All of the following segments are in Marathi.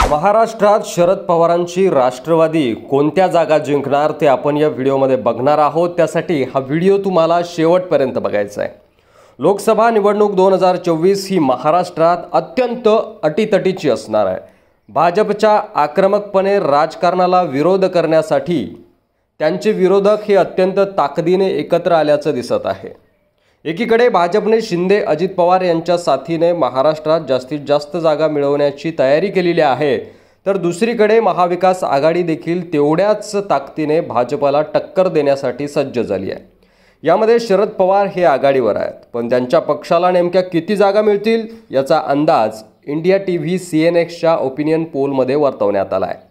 महाराष्ट्रात शरद पवारांची राष्ट्रवादी कोणत्या जागा जिंकणार ते आपण या व्हिडिओमध्ये बघणार आहोत। त्यासाठी हा व्हिडिओ तुम्हाला शेवटपर्यंत बघायचा आहे। लोकसभा निवडणूक 2024 ही महाराष्ट्रात अत्यंत अटीतटीची असणार आहे। भाजपच्या आक्रमकपणे राजकारणाला विरोध करण्यासाठी त्यांचे विरोधक हे अत्यंत ताकदीने एकत्र आल्याचं दिसत आहे। एकीकडे भाजपने शिंदे अजित पवार यांच्या साथीने महाराष्ट्रात जास्तीत जास्त जागा मिळवण्याची तयारी केलेली आहे, तर दुसरीकडे महाविकास आघाडी देखील तेवढ्याच ताकदीने भाजपला टक्कर देण्यासाठी सज्ज झाली आहे। यामध्ये शरद पवार हे आघाडीवर आहेत, पण त्यांच्या पक्षाला नेमक्या किती जागा मिळतील याचा अंदाज इंडिया टीव्ही CNXच्या ओपिनियन पोलमध्ये वर्तवण्यात आला आहे।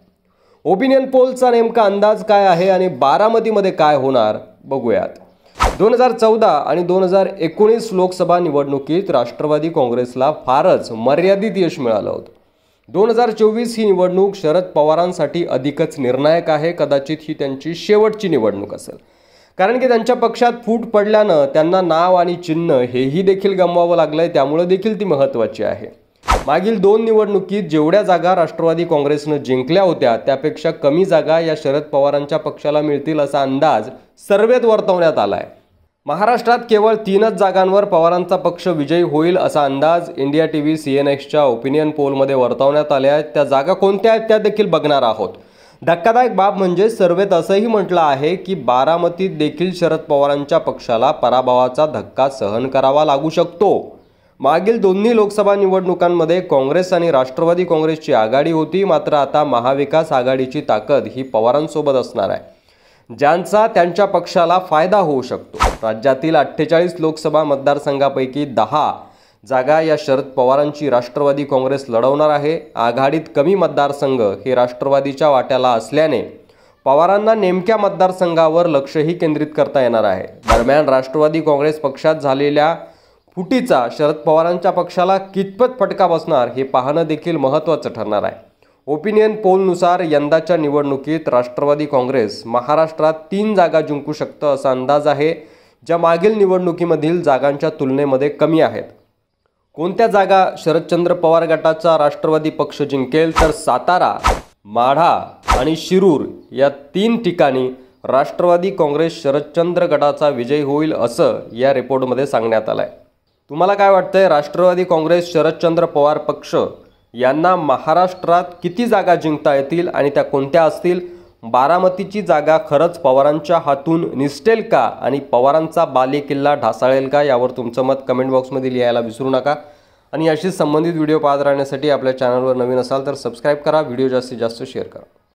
ओपिनियन पोलचा नेमका अंदाज काय आहे आणि बारामतीमध्ये काय होणार बघूयात। 2014 आणि 2019 लोकसभा निवडणुकीत राष्ट्रवादी काँग्रेसला फारच मर्यादित यश मिळालं होतं। 2024 ही निवडणूक शरद पवारांसाठी अधिकच निर्णायक आहे। कदाचित ही त्यांची शेवटची निवडणूक असेल, कारण की त्यांच्या पक्षात फूट पडल्यानं त्यांना नाव आणि चिन्ह हेही देखील गमवावं लागलंय, त्यामुळे देखील ती महत्त्वाची आहे। मागील 2 निवडणुकीत जेवढ्या जागा राष्ट्रवादी काँग्रेसनं जिंकल्या होत्या त्यापेक्षा कमी जागा या शरद पवारांच्या पक्षाला मिळतील असा अंदाज सर्वेत वर्तवण्यात आला आहे। महाराष्ट्रात केवळ 3च जागांवर पवारांचा पक्ष विजयी होईल असा अंदाज इंडिया टीव्ही CNXच्या ओपिनियन पोलमध्ये वर्तवण्यात आले आहेत। त्या जागा कोणत्या आहेत त्या देखील बघणार आहोत। धक्कादायक बाब म्हणजे सर्वेत असंही म्हटलं आहे की बारामतीत देखील शरद पवारांच्या पक्षाला पराभवाचा धक्का सहन करावा लागू शकतो। मागील दोन्ही लोकसभा निवडणुकांमध्ये काँग्रेस आणि राष्ट्रवादी काँग्रेसची आघाडी होती, मात्र आता महाविकास आघाडीची ताकद ही पवारांसोबत असणार आहे, ज्यांचा त्यांच्या पक्षाला फायदा होऊ शकतो। राज्यातील 48 लोकसभा मतदारसंघापैकी 10 जागा या शरद पवारांची राष्ट्रवादी काँग्रेस लढवणार आहे। आघाडीत कमी मतदारसंघ हे राष्ट्रवादीच्या वाट्याला असल्याने पवारांना नेमक्या मतदारसंघावर लक्षही केंद्रित करता येणार आहे। दरम्यान राष्ट्रवादी काँग्रेस पक्षात झालेल्या फुटीचा शरद पवारांच्या पक्षाला कितपत फटका बसणार हे पाहणं देखील महत्त्वाचं ठरणार आहे। ओपिनियन पोलनुसार यंदाच्या निवडणुकीत राष्ट्रवादी काँग्रेस महाराष्ट्रात 3 जागा जिंकू शकतं असा अंदाज आहे, ज्या मागील निवडणुकीमधील जागांच्या तुलनेमध्ये कमी आहेत। कोणत्या जागा शरदचंद्र पवार गटाचा राष्ट्रवादी पक्ष जिंकेल तर सातारा, माढा आणि शिरूर या 3 ठिकाणी राष्ट्रवादी काँग्रेस शरदचंद्र गटाचा विजय होईल असं या रिपोर्टमध्ये सांगण्यात आलं आहे। तुम्हाला काय वाटतंय, राष्ट्रवादी काँग्रेस शरदचंद्र पवार पक्ष यांना महाराष्ट्रात किती जागा जिंकता येतील आणि त्या कोणत्या असतील? बारामतीची जागा खरंच पवारांच्या हातून निसटेल का आणि पवारांचा बालेकिल्ला ढासळेल का? यावर तुमचं मत कमेंट बॉक्समध्ये लिहायला विसरू नका। आणि अशीच संबंधित व्हिडिओ पाहत राहण्यासाठी आपल्या चॅनलवर नवीन असाल तर सबस्क्राईब करा, व्हिडिओ जास्तीत जास्त शेअर करा।